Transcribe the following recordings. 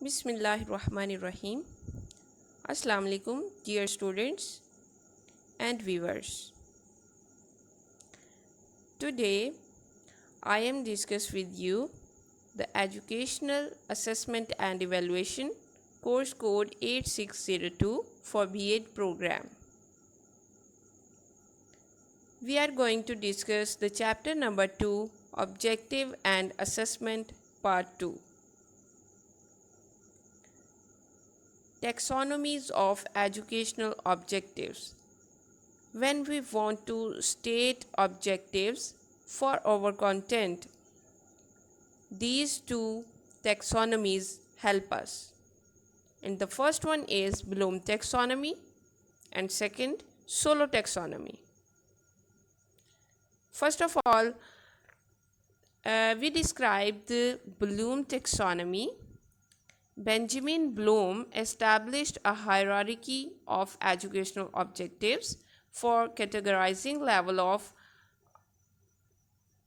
Bismillahirrahmanirrahim. Assalamu alaikum, dear students and viewers. Today, I am discuss with you the Educational Assessment and Evaluation course code 8602 for B.Ed program. We are going to discuss the chapter number 2, Objective and Assessment part 2. Taxonomies of educational objectives. When we want to state objectives for our content, these two taxonomies help us. And the first one is Bloom taxonomy and second Solow taxonomy. First of all, we describe the Bloom taxonomy. Benjamin Bloom established a hierarchy of educational objectives for categorizing level of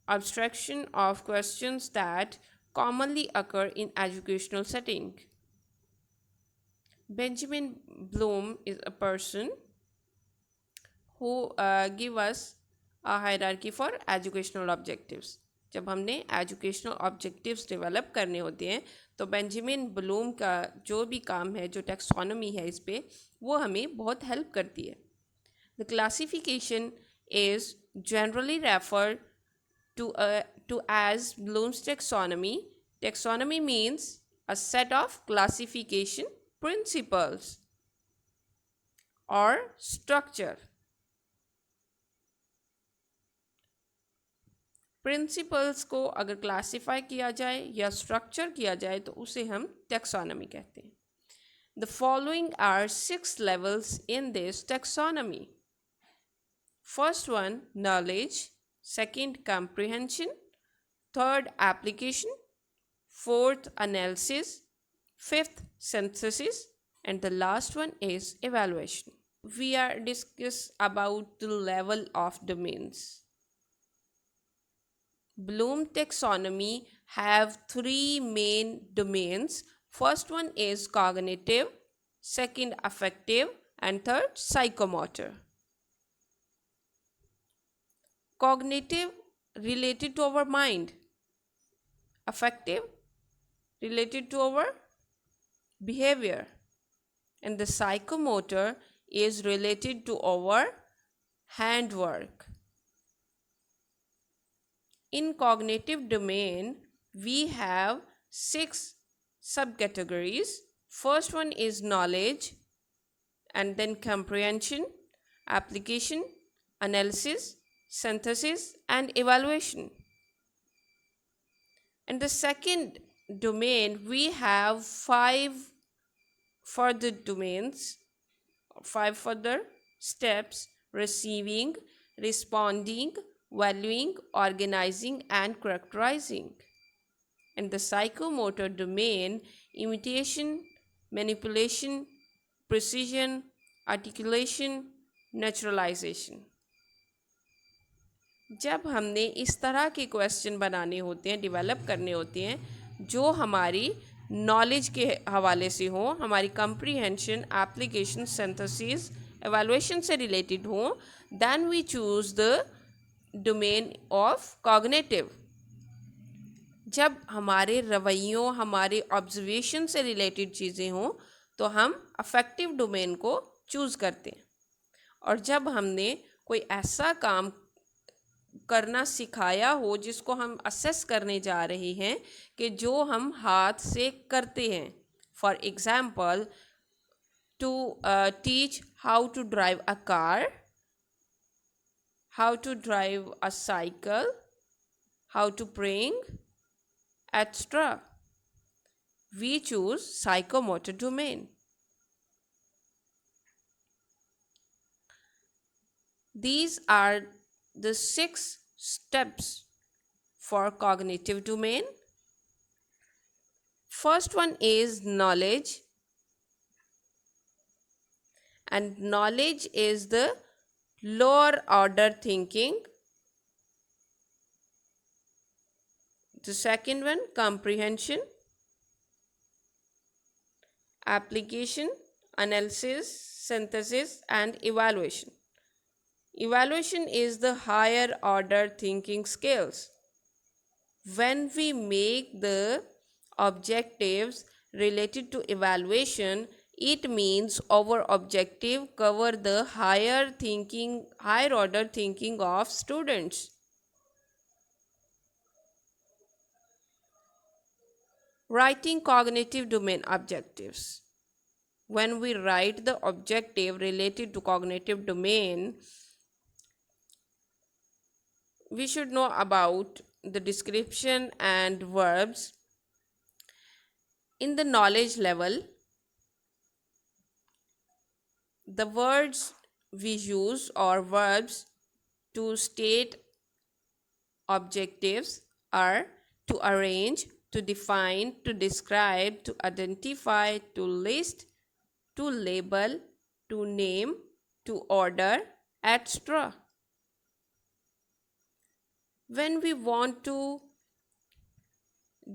abstraction of questions that commonly occur in educational setting. Benjamin Bloom is a person who give us a hierarchy for educational objectives. जब हमने educational objectives develop करने होते हैं तो Benjamin Bloom का जो भी काम है, जो टैक्सोनॉमी है इस पे, वो हमें बहुत हेल्प करती है. The classification is generally refer to as Bloom's taxonomy. Taxonomy means a set of classification principles or structure. Principles को अगर क्लासिफाई किया जाए या स्ट्रक्चर किया जाए तो उसे हम टैक्सोनॉमी कहते हैं. The following are 6 levels in this taxonomy. First one knowledge, second comprehension, third application, fourth analysis, fifth synthesis, and the last one is evaluation. We are discuss about the level of domains. Bloom taxonomy have 3 main domains. First one is cognitive, second affective, and third psychomotor. Cognitive related to our mind, affective related to our behavior, and the psychomotor is related to our handwork. In cognitive domain, we have 6 subcategories. First one is knowledge, and then comprehension, application, analysis, synthesis, and evaluation. And the second domain, we have 5 further domains, 5 further steps: receiving, responding, valuing, organizing, and characterizing. And the psychomotor domain, imitation, manipulation, precision, articulation, naturalization. जब हमने इस तरह के question बनाने होते हैं, develop करने होते हैं जो हमारी नॉलेज के हवाले से हो, हमारी कंप्रीहेंशन, एप्लीकेशन, सिंथेसिस, एवैल्यूएशन से रिलेटेड हो, then we choose the domain of cognitive. जब हमारे रवैयों, हमारे ऑब्जर्वेशन से रिलेटेड चीज़ें हों तो हम अफेक्टिव डोमेन को चूज़ करते हैं. और जब हमने कोई ऐसा काम करना सिखाया हो जिसको हम असेस करने जा रहे हैं कि जो हम हाथ से करते हैं, for example to teach how to drive a car, how to drive a cycle, how to praying, etc. We choose psychomotor domain. These are the 6 steps for cognitive domain. First one is knowledge, and knowledge is the lower order thinking. The second one, comprehension. application, analysis, synthesis, and evaluation. Evaluation is the higher order thinking skills. When we make the objectives related to evaluation, it means our objective cover the higher order thinking of students. Writing cognitive domain objectives. When we write the objective related to cognitive domain, we should know about the description and verbs. In the knowledge level, the words we use or verbs to state objectives are to arrange, to define, to describe, to identify, to list, to label, to name, to order, etc. When we want to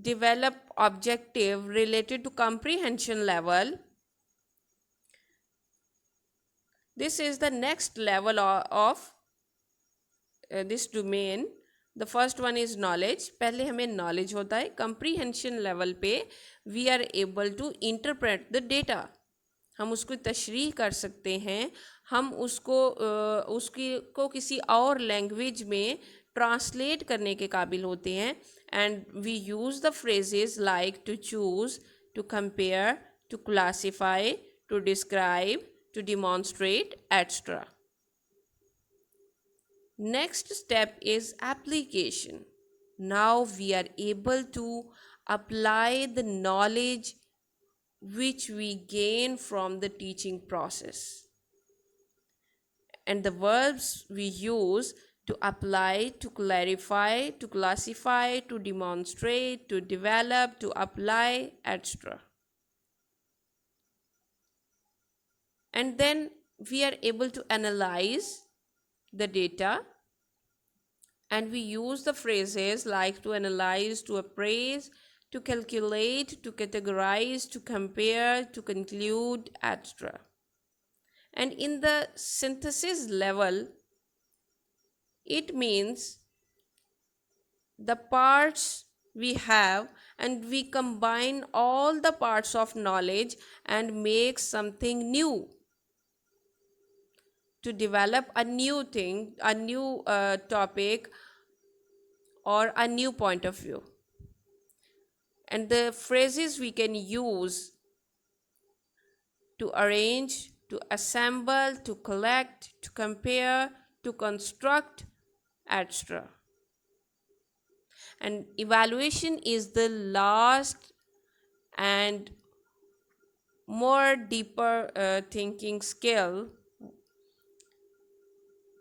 develop objective related to comprehension level, this is the next level of this domain. The first one is knowledge. पहले हमें knowledge होता है. Comprehension level पे we are able to interpret the data. हम उसको तशरीह कर सकते हैं. हम उसकी को किसी और लैंग्वेज में ट्रांसलेट करने के काबिल होते हैं. And we use the phrases like to choose, to compare, to classify, to describe, to demonstrate, etc. Next step is application. Now we are able to apply the knowledge which we gain from the teaching process. And the verbs we use to apply, to clarify, to classify, to demonstrate, to develop, to apply, etc. And then we are able to analyze the data, and we use the phrases like to analyze, to appraise, to calculate, to categorize, to compare, to conclude, etc. And in the synthesis level, it means the parts we have and we combine all the parts of knowledge and make something new, to develop a new thing, a new topic, or a new point of view. And the phrases we can use to arrange, to assemble, to collect, to compare, to construct, etc. And evaluation is the last and more deeper thinking skill.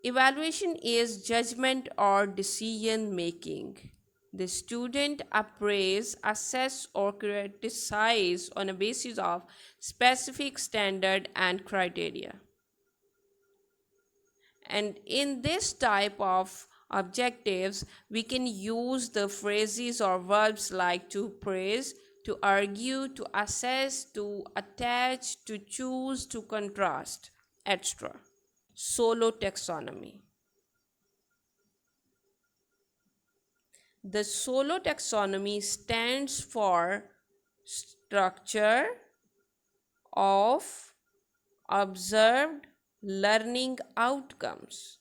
Evaluation is judgment or decision making. The student appraise, assess, or criticize on a basis of specific standard and criteria. And in this type of objectives, we can use the phrases or verbs like to praise, to argue, to assess, to attach, to choose, to contrast, etc. Solo taxonomy. The Solo taxonomy stands for structure of observed learning outcomes.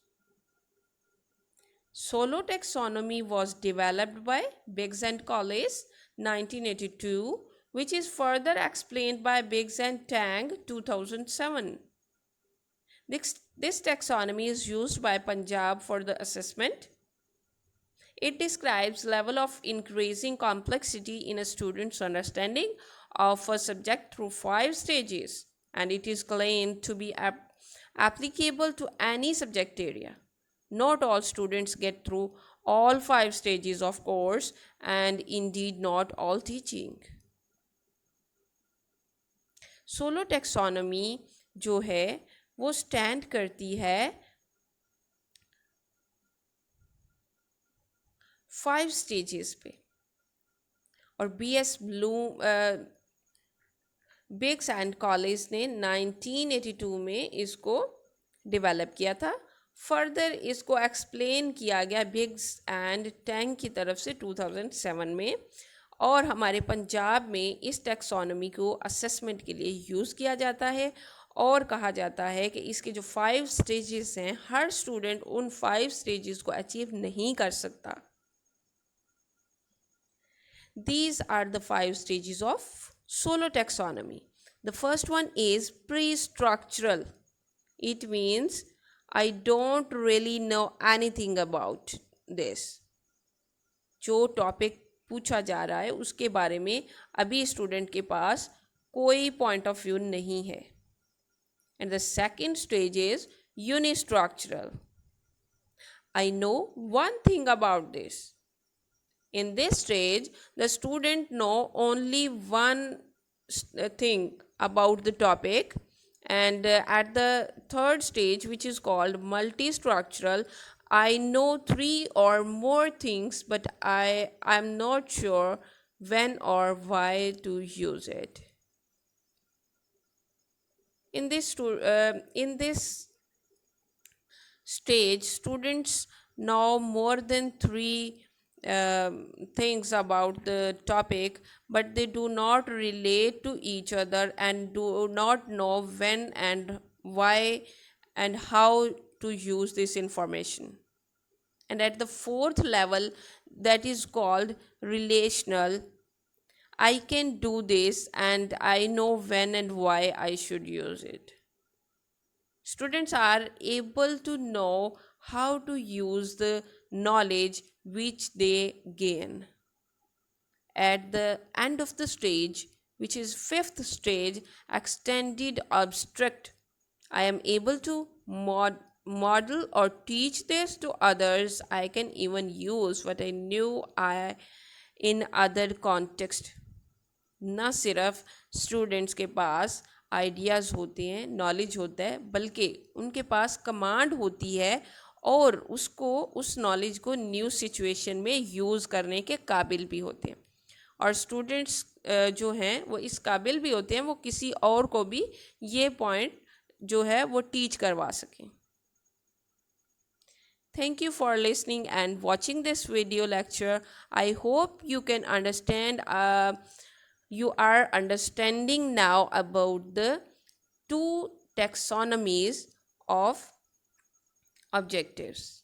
Solo taxonomy was developed by Biggs and Collis 1982, which is further explained by Biggs and Tang 2007. This taxonomy is used by Punjab for the assessment. It describes level of increasing complexity in a student's understanding of a subject through 5 stages, and it is claimed to be applicable to any subject area. Not all students get through all 5 stages of course, and indeed not all teaching. Solo taxonomy जो है वो stand करती है 5 stages पे, और BS Bloom बिग्स and college ने 1982 में इसको डेवलप किया था। फर्दर इसको एक्सप्लेन किया गया बिग्स एंड टैंग की तरफ से 2007 में, और हमारे पंजाब में इस टैक्सोनॉमी को असेसमेंट के लिए यूज़ किया जाता है। और कहा जाता है कि इसके जो 5 स्टेजेस हैं, हर स्टूडेंट उन 5 स्टेजेस को अचीव नहीं कर सकता। These are the 5 stages of solo taxonomy. The first one is pre-structural. It means I don't really know anything about this. जो टॉपिक पूछा जा रहा है उसके बारे में अभी स्टूडेंट के पास कोई पॉइंट ऑफ व्यू नहीं है। And the second stage is unistructural. I know one thing about this. In this stage, the student know only one thing about the topic, and at the third stage, which is called multi-structural, I know 3 or more things, but I'm not sure when or why to use it. In this stage, students know more than 3 things about the topic, but they do not relate to each other and do not know when and why and how to use this information. And at the fourth level, that is called relational, I can do this and I know when and why I should use it. Students are able to know how to use the knowledge which they gain. At the end of the stage, which is fifth stage, extended abstract, I am able to model or teach this to others. I can even use what I knew in other context. ना सिर्फ students के पास ideas होते हैं, knowledge होता है, बल्कि उनके पास command होती है और उसको उस नॉलेज को न्यू सिचुएशन में यूज़ करने के काबिल भी होते हैं। और स्टूडेंट्स जो हैं वो इस काबिल भी होते हैं वो किसी और को भी ये पॉइंट जो है वो टीच करवा सकें। Thank you for listening and watching this video lecture. I hope you can understand you are understanding now about the 2 taxonomies of objectives.